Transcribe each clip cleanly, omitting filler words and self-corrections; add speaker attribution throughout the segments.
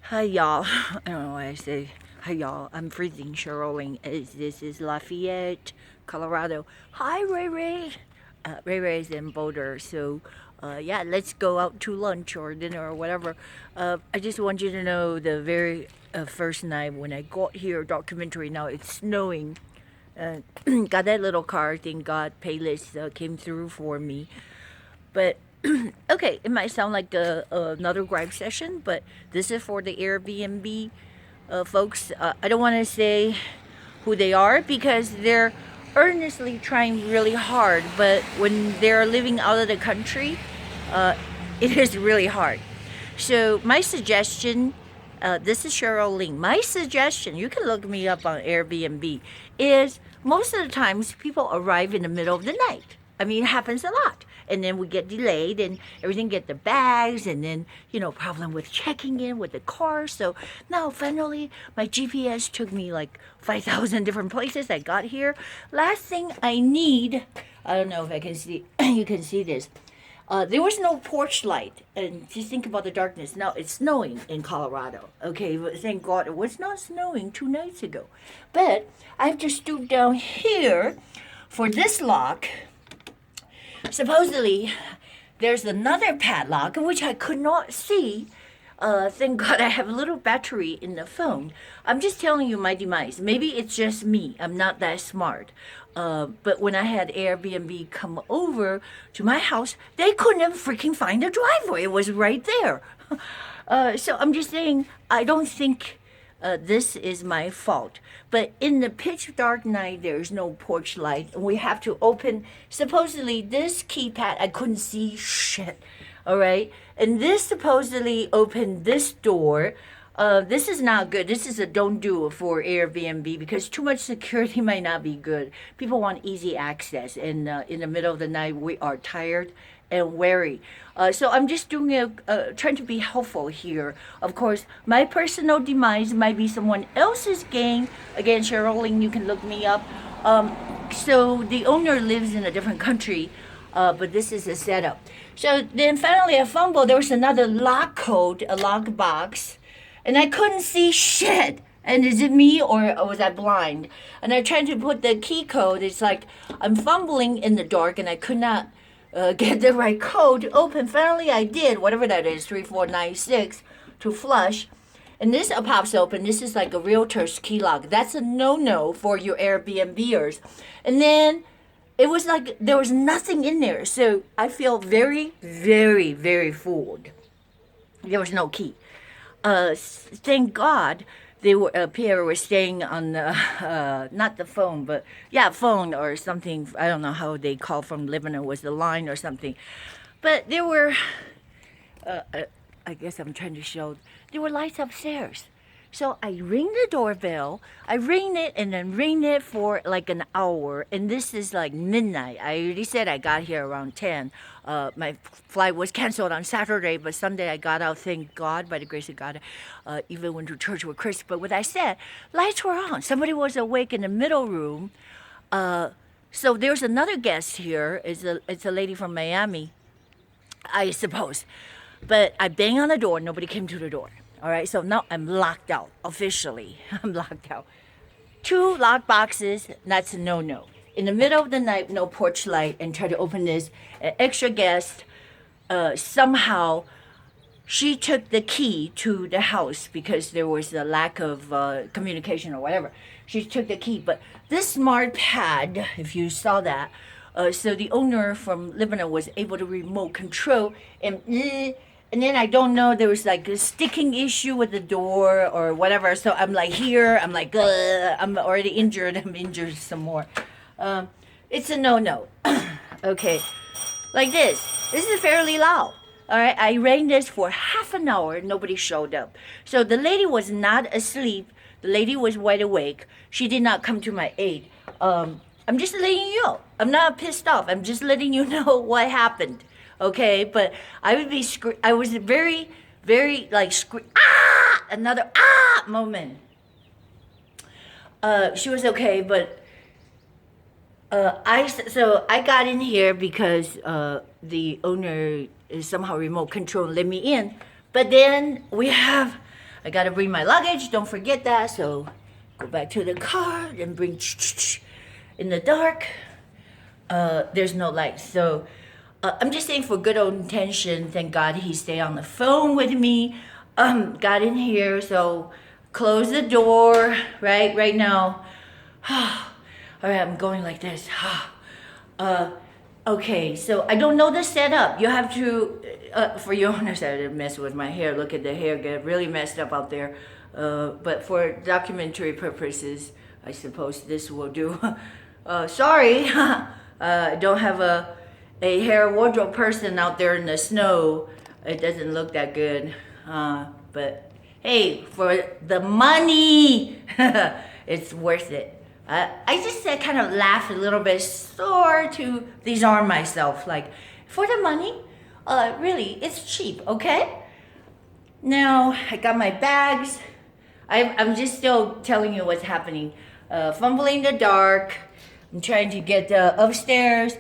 Speaker 1: Hi y'all. I don't know why I say hi y'all. I'm freezing. Cheryling. This is Lafayette, Colorado. Hi Ray Ray. Ray Ray's in Boulder, so yeah, let's go out to lunch or dinner or whatever. I just want you to know the very first night when I got here, documentary. Now it's snowing. Got that little car. Thank God, Payless came through for me. But okay, it might sound like another gripe session, but this is for the Airbnb folks. I don't want to say who they are because they're earnestly trying really hard, but when they're living out of the country, uh, it is really hard. So my suggestion, this is Cheryl Ling. My suggestion, you can look me up on Airbnb, is most of the times people arrive in the middle of the night. I mean, it happens a lot. And then we get delayed and everything get the bags and then, problem with checking in with the car. So now finally my GPS took me like 5,000 different places. I got here. Last thing I need, I don't know if I can see, you can see this. There was no porch light, and just think about the darkness. Now it's snowing in Colorado. Okay, but thank God it was not snowing 2 nights ago. But I have to stoop down here for this lock. Supposedly, there's another padlock which I could not see. Thank God I have a little battery in the phone. I'm just telling you my demise. Maybe it's just me. I'm not that smart. But when I had Airbnb come over to my house, they couldn't freaking find the driveway. It was right there. So I'm just saying, I don't think this is my fault. But in the pitch dark night, there's no porch light, and we have to open. Supposedly, this keypad, I couldn't see shit. All right, and this supposedly opened this door. This is not good. This is a don't do for Airbnb because too much security might not be good. People want easy access, and in the middle of the night, we are tired and wary. So I'm just doing trying to be helpful here. Of course, my personal demise might be someone else's gain. Again, Cheryl, you can look me up. So the owner lives in a different country, but this is a setup. So then finally I fumbled. There was another lock code, a lock box, and I couldn't see shit. And is it me or was I blind? And I tried to put the key code. It's like I'm fumbling in the dark and I could not get the right code to open. Finally I did, whatever that is, 3496 to flush. And this pops open. This is like a realtor's key lock. That's a no-no for your Airbnbers. And then it was like there was nothing in there. So I feel very, very, very fooled. There was no key. Thank God they were Pierre was staying on the not the phone, but yeah, phone or something. I don't know how they call from Lebanon, was the line or something. But there were, I guess I'm trying to show, there were lights upstairs. So I ring the doorbell. I ring it and then ring it for like an hour. And this is like midnight. I already said I got here around 10. My flight was canceled on Saturday, but Sunday I got out, thank God, by the grace of God. Even went to church with Chris. But what I said, lights were on. Somebody was awake in the middle room. So there's another guest here. It's a lady from Miami, I suppose. But I bang on the door. Nobody came to the door. All right, so now I'm locked out, officially. I'm locked out. 2 lock boxes, that's a no-no. In the middle of the night, no porch light, and try to open this. An extra guest, somehow, she took the key to the house because there was a lack of communication or whatever. She took the key, but this smart pad, if you saw that, so the owner from Lebanon was able to remote control and then I don't know, there was like a sticking issue with the door or whatever. So I'm like here, I'm like, I'm already injured. I'm injured some more. It's a no-no. Okay, like this. This is fairly loud. All right, I rang this for half an hour. Nobody showed up. So the lady was not asleep. The lady was wide awake. She did not come to my aid. I'm just letting you know. I'm not pissed off. I'm just letting you know what happened. Okay, but I would be I was very, very like another moment. She was okay, but I got in here because the owner is somehow remote control let me in. But then we have I gotta bring my luggage, don't forget that. So go back to the car and bring in the dark. There's no light. So I'm just saying for good old intention, thank God he stayed on the phone with me. Got in here, so close the door, right now. All right, I'm going like this. Okay, so I don't know the setup. You have to, for your owners, I didn't mess with my hair. Look at the hair, get really messed up out there. But for documentary purposes, I suppose this will do. Sorry, I don't have a hair wardrobe person out there in the snow. It doesn't look that good. But hey, for the money, it's worth it. I just kind of laughed a little bit, sort to disarm myself. Like, for the money, really, it's cheap, okay? Now, I got my bags. I'm just still telling you what's happening. Fumbling in the dark. I'm trying to get upstairs.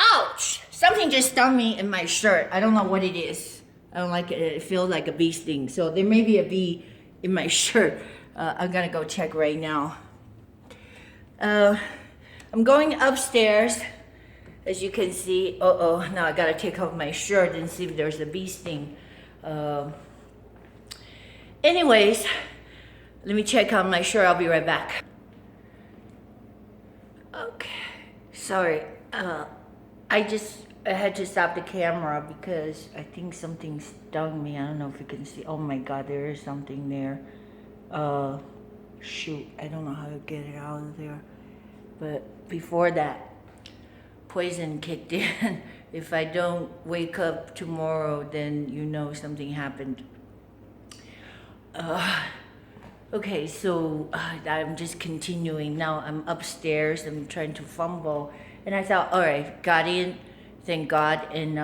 Speaker 1: Ouch! Something just stung me in my shirt. I don't know what it is. I don't like it. It feels like a bee sting. So there may be a bee in my shirt. I'm gonna go check right now. I'm going upstairs, as you can see. Now I gotta take off my shirt and see if there's a bee sting. Anyways, let me check on my shirt. I'll be right back. Okay, sorry. I had to stop the camera because I think something stung me. I don't know if you can see. Oh my God, there is something there. Shoot, I don't know how to get it out of there. But before that, poison kicked in. If I don't wake up tomorrow, then you know something happened. Okay, so I'm just continuing. Now I'm upstairs. I'm trying to fumble. And I thought, all right, got in, thank God. And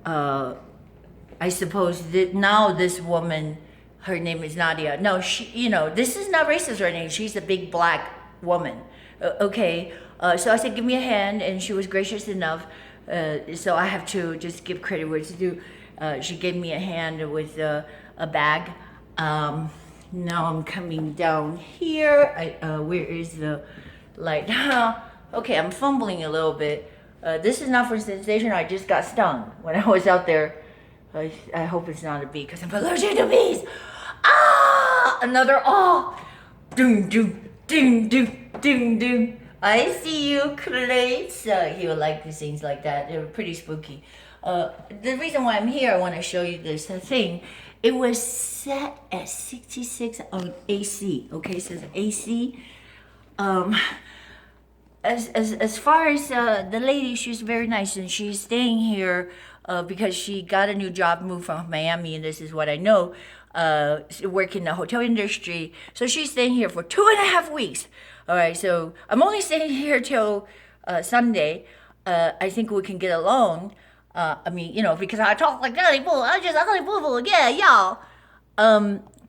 Speaker 1: I suppose that now this woman, her name is Nadia. No, she, this is not racist or anything. She's a big black woman. Okay, so I said, give me a hand, and she was gracious enough. So I have to just give credit where it's due. She gave me a hand with a bag. Now I'm coming down here. Where is the light? Okay, I'm fumbling a little bit. This is not for sensation. I just got stung when I was out there. I hope it's not a bee because I'm allergic to bees. Another doom doom doom doom doom doom. I see you, Clates. He would like the things like that. They were pretty spooky. The reason why I'm here, I want to show you this thing. It was set at 66 on AC. Okay, it says AC. As far as the lady, she's very nice, and she's staying here because she got a new job, moved from Miami, and this is what I know. Work in the hotel industry, so she's staying here for 2.5 weeks. All right, so I'm only staying here till Sunday. I think we can get along. I mean, because I talk like ugly bull, I just ugly bull, yeah, y'all.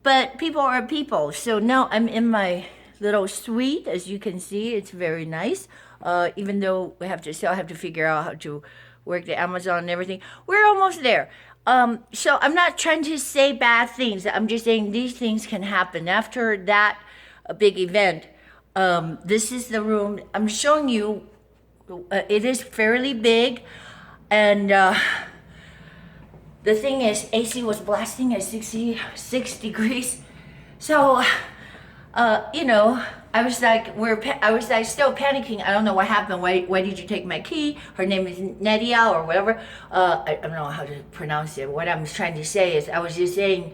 Speaker 1: But people are people. So now I'm in my little suite, as you can see. It's very nice. Even though we still have to figure out how to work the Amazon and everything. We're almost there. So I'm not trying to say bad things. I'm just saying these things can happen after that big event. This is the room I'm showing you. It is fairly big, and the thing is, AC was blasting at 66 degrees. So, I was like still panicking. I don't know what happened. Why did you take my key? Her name is Nadia or whatever. I don't know how to pronounce it. What I'm trying to say is, I was just saying,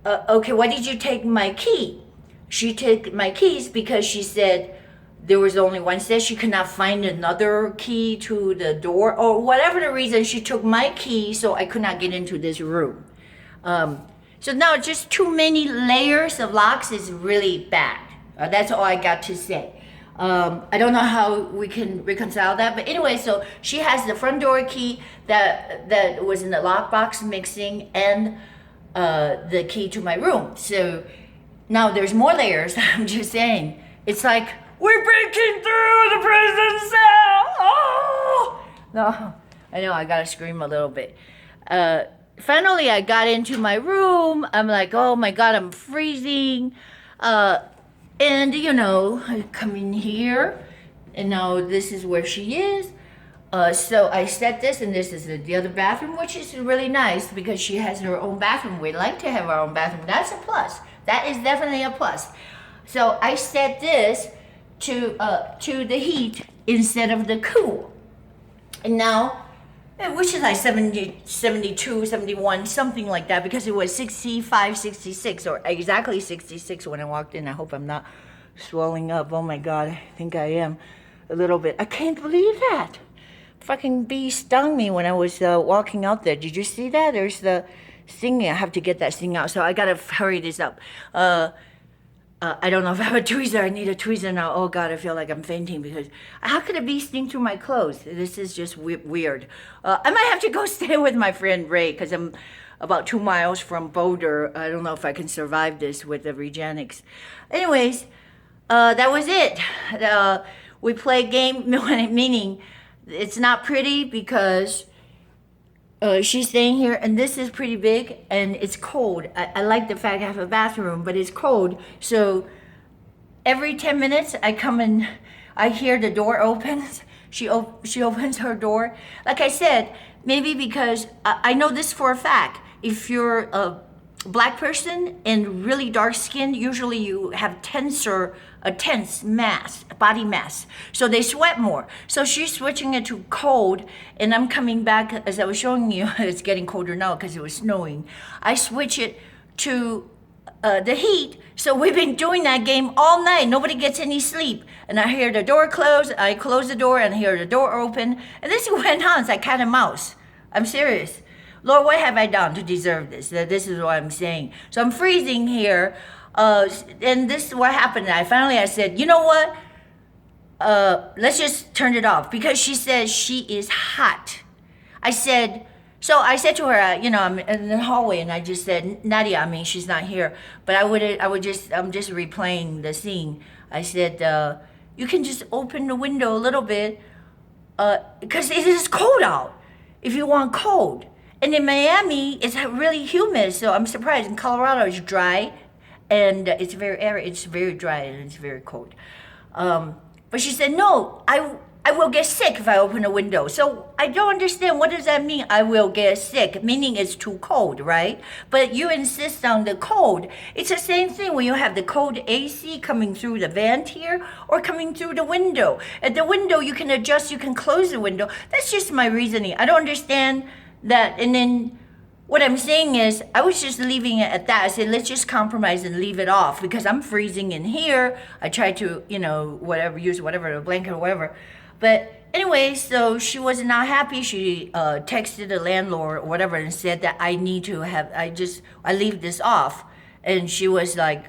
Speaker 1: okay, why did you take my key? She took my keys because she said there was only one set. She could not find another key to the door, or whatever the reason. She took my key, so I could not get into this room. So now just too many layers of locks is really bad. That's all I got to say. I don't know how we can reconcile that, but anyway, so she has the front door key that was in the lockbox mixing, and the key to my room. So now there's more layers. I'm just saying, it's like we're breaking through the prison cell. Oh! No, I know I gotta scream a little bit. finally I got into my room. I'm like, oh my God, I'm freezing. And you know, I come in here, and now this is where she is. So I set this, and this is the other bathroom, which is really nice because she has her own bathroom. We like to have our own bathroom. That's a plus. That is definitely a plus. So I set this to the heat instead of the cool. And now, which is like 70, 72, 71, something like that, because it was 65, 66, or exactly 66 when I walked in. I hope I'm not swelling up. Oh my God, I think I am a little bit. I can't believe that. Fucking bee stung me when I was walking out there. Did you see that? There's the thing. I have to get that thing out. So I gotta hurry this up. I don't know if I have a tweezer. I need a tweezer now. Oh God, I feel like I'm fainting because how could a bee sting through my clothes? This is just weird. I might have to go stay with my friend Ray because I'm about 2 miles from Boulder. I don't know if I can survive this with the Regenics. Anyways, that was it. We play game, meaning it's not pretty because she's staying here, and this is pretty big, and it's cold. I like the fact I have a bathroom, but it's cold. So every 10 minutes, I come and I hear the door opens. She opens her door. Like I said, maybe because I know this for a fact. If you're a black person and really dark skin, usually you have a tense mass, body mass. So they sweat more. So she's switching it to cold, and I'm coming back, as I was showing you, it's getting colder now because it was snowing. I switch it to the heat. So we've been doing that game all night. Nobody gets any sleep. And I hear the door close, I close the door, and I hear the door open. And this went on, it's like cat and mouse. I'm serious. Lord, what have I done to deserve this? This is what I'm saying. So I'm freezing here. And this is what happened. I said, you know what? Let's just turn it off, because she says she is hot. I said to her, you know, I'm in the hallway, and I just said, Nadia, I mean, she's not here, but I'm just replaying the scene. I said, you can just open the window a little bit, because it is cold out, if you want cold. And in Miami, it's really humid, so I'm surprised. In Colorado, it's dry, and it's very arid. It's very dry, and it's very cold. But she said, no, I will get sick if I open a window. So I don't understand. What does that mean, I will get sick? Meaning it's too cold, right? But you insist on the cold. It's the same thing when you have the cold AC coming through the vent here or coming through the window. At the window, you can adjust, you can close the window. That's just my reasoning. I don't understand that. And then what I'm saying is, I was just leaving it at that. I said, let's just compromise and leave it off, because I'm freezing in here. I tried to, you know, use whatever, a blanket or whatever. But anyway, so she was not happy. She texted the landlord or whatever and said that I need to have, I leave this off. And she was like,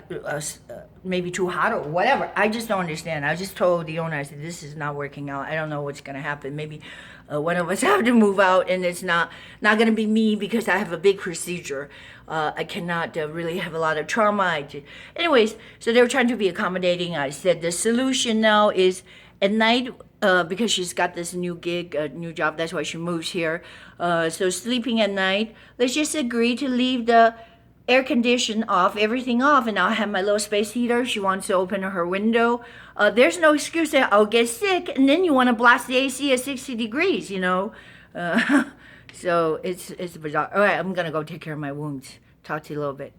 Speaker 1: maybe too hot or whatever. I just don't understand. I just told the owner, I said, this is not working out. I don't know what's going to happen. Maybe one of us have to move out, and it's not going to be me, because I have a big procedure. I cannot really have a lot of trauma. Anyways, so they were trying to be accommodating. I said the solution now is at night, because she's got this new gig, new job. That's why she moves here. So sleeping at night, let's just agree to leave the air condition off, everything off, and I'll have my little space heater. She wants to open her window. There's no excuse that I'll get sick, and then you want to blast the AC at 60 degrees, you know. So it's bizarre. All right, I'm gonna go take care of my wounds. Talk to you a little bit.